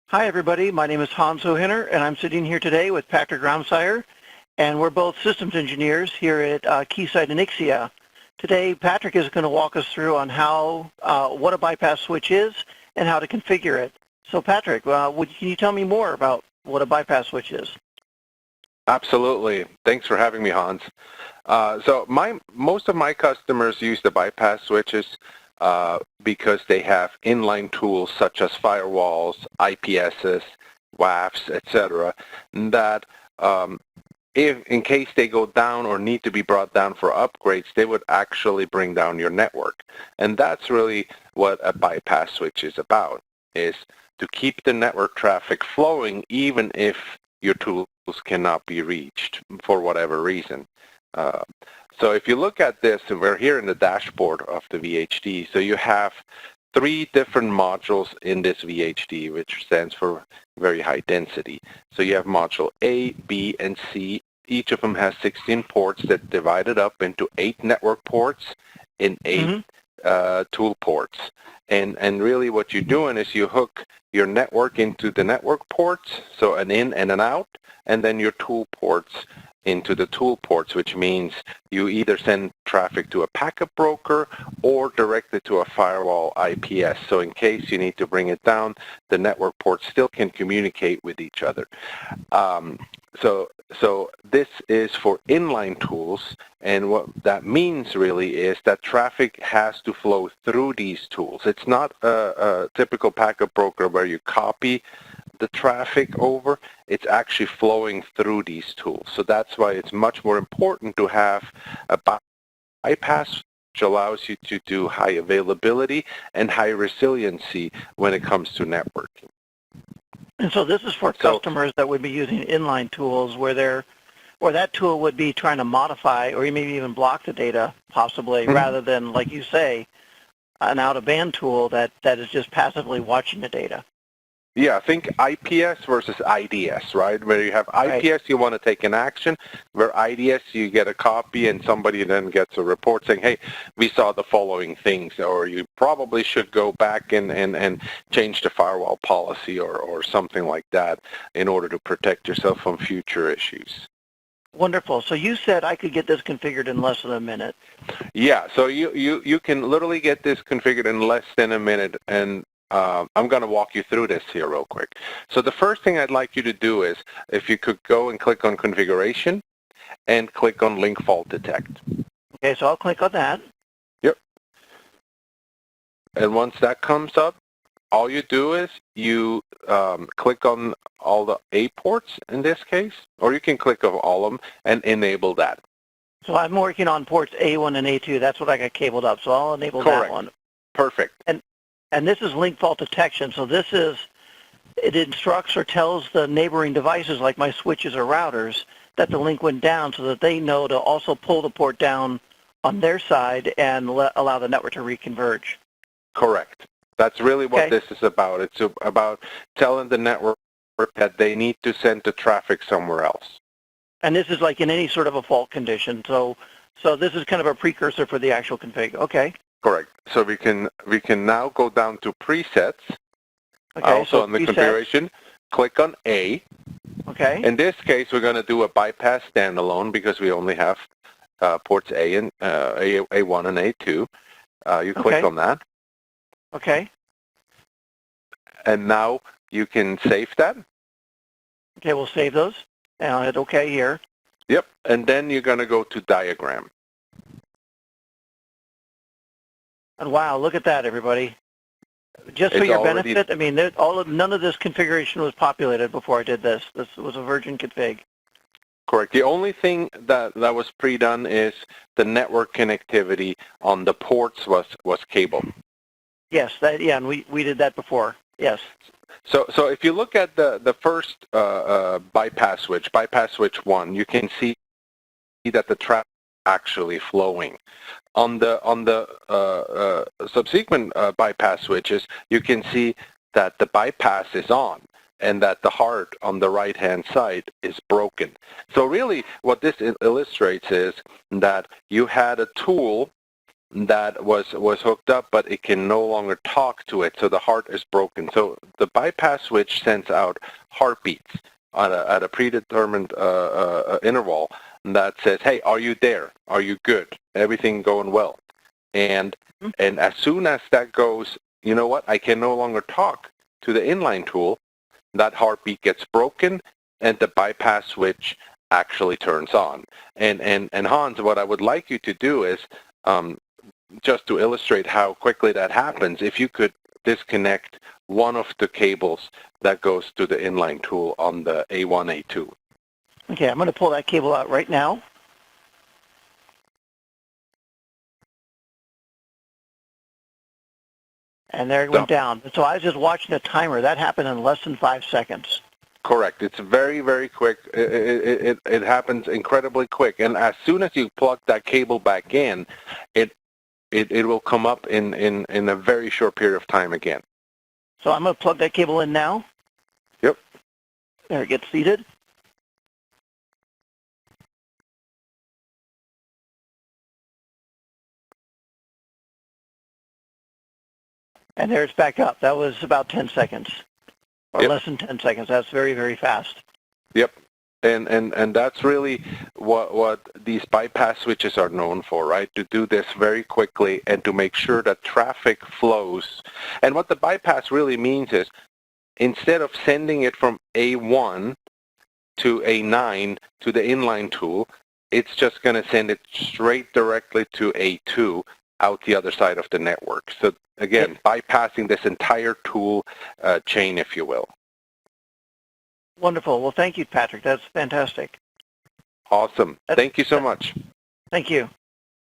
Hi, everybody. My name is Hans Hohenner, and I'm sitting here today with Patrick Ramsire, and we're both systems engineers here at Keysight and Ixia. Today, Patrick is going to walk us through on how what a bypass switch is and how to configure it. So, Patrick, can you tell me more about what a bypass switch is? Absolutely. Thanks for having me, Hans. Most of my customers use the bypass switches because they have inline tools such as firewalls, IPSs, WAFs, etc. That if in case they go down or need to be brought down for upgrades, they would actually bring down your network. And that's really what a bypass switch is about, is to keep the network traffic flowing even if your tools cannot be reached for whatever reason. So if you look at this, and we're here in the dashboard of the VHD, so you have 3 different modules in this VHD, which stands for very high density. So you have module A, B, and C. Each of them has 16 ports that divided up into 8 network ports and 8 tool ports. And really what you're doing is you hook your network into the network ports, so an in and an out, and then your tool ports into the tool ports, which means you either send traffic to a packet broker or directly to a firewall IPS. So in case you need to bring it down, the network ports still can communicate with each other. So this is for inline tools, and what that means really is that traffic has to flow through these tools. It's not a typical packet broker where you copy the traffic over. It's actually flowing through these tools. So that's why it's much more important to have a bypass which allows you to do high availability and high resiliency when it comes to networking. And so this is for customers that would be using inline tools where that tool would be trying to modify or maybe even block the data, possibly, rather than, like you say, an out-of-band tool that is just passively watching the data. Yeah, think IPS versus IDS, right? Where you have IPS, you want to take an action, where IDS, you get a copy and somebody then gets a report saying, hey, we saw the following things, or you probably should go back and change the firewall policy or something like that in order to protect yourself from future issues. Wonderful. So you said I could get this configured in less than a minute. Yeah, so you can literally get this configured in less than a minute, and I'm going to walk you through this here real quick. So the first thing I'd like you to do is, if you could go and click on Configuration and click on Link Fault Detect. Okay, so I'll click on that. Yep. And once that comes up, all you do is you click on all the A ports in this case, or you can click on all of them and enable that. So I'm working on ports A1 and A2. That's what I got cabled up, so I'll enable Correct. That one. Perfect. And this is link fault detection, so it instructs or tells the neighboring devices, like my switches or routers, that the link went down so that they know to also pull the port down on their side and allow the network to reconverge. Correct. That's really what this is about. It's about telling the network that they need to send the traffic somewhere else. And this is like in any sort of a fault condition, so this is kind of a precursor for the actual config. Okay. Correct. So we can now go down to presets. Okay, also so on the presets. configuration, click on A. Okay. In this case, we're going to do a bypass standalone because we only have ports A and A1 and A2. You click on that. Okay. And now you can save that. Okay, we'll save those. And I'll hit OK here. Yep. And then you're going to go to diagram. And wow, look at that, everybody. Just for your benefit, I mean, none of this configuration was populated before I did this. This was a virgin config. Correct. The only thing that was pre-done is the network connectivity on the ports was cable. Yes, and we did that before. Yes. So if you look at the first bypass switch 1, you can see that the traffic is actually flowing. On the subsequent bypass switches, you can see that the bypass is on and that the heart on the right-hand side is broken. So really what this illustrates is that you had a tool that was hooked up, but it can no longer talk to it, so the heart is broken. So the bypass switch sends out heartbeats at a predetermined interval that says, hey, are you there? Are you good? Everything going well? And as soon as that goes, you know what? I can no longer talk to the inline tool. That heartbeat gets broken, and the bypass switch actually turns on. And Hans, what I would like you to do is, just to illustrate how quickly that happens, if you could disconnect one of the cables that goes to the inline tool on the A1, A2. Okay, I'm going to pull that cable out right now. And there it went down. So I was just watching the timer. That happened in less than 5 seconds. Correct. It's very, very quick. It happens incredibly quick. And as soon as you plug that cable back in, it will come up in a very short period of time again. So I'm going to plug that cable in now. Yep. There, it gets seated. And there it's back up. That was about 10 seconds, or less than 10 seconds. That's very, very fast. Yep. And that's really what these bypass switches are known for, right? To do this very quickly and to make sure that traffic flows. And what the bypass really means is, instead of sending it from A1 to A9 to the inline tool, it's just going to send it straight directly to A2 out the other side of the network. So again, bypassing this entire tool chain, if you will. Wonderful. Well, thank you, Patrick. That's fantastic. Awesome. Thank you so much. Thank you.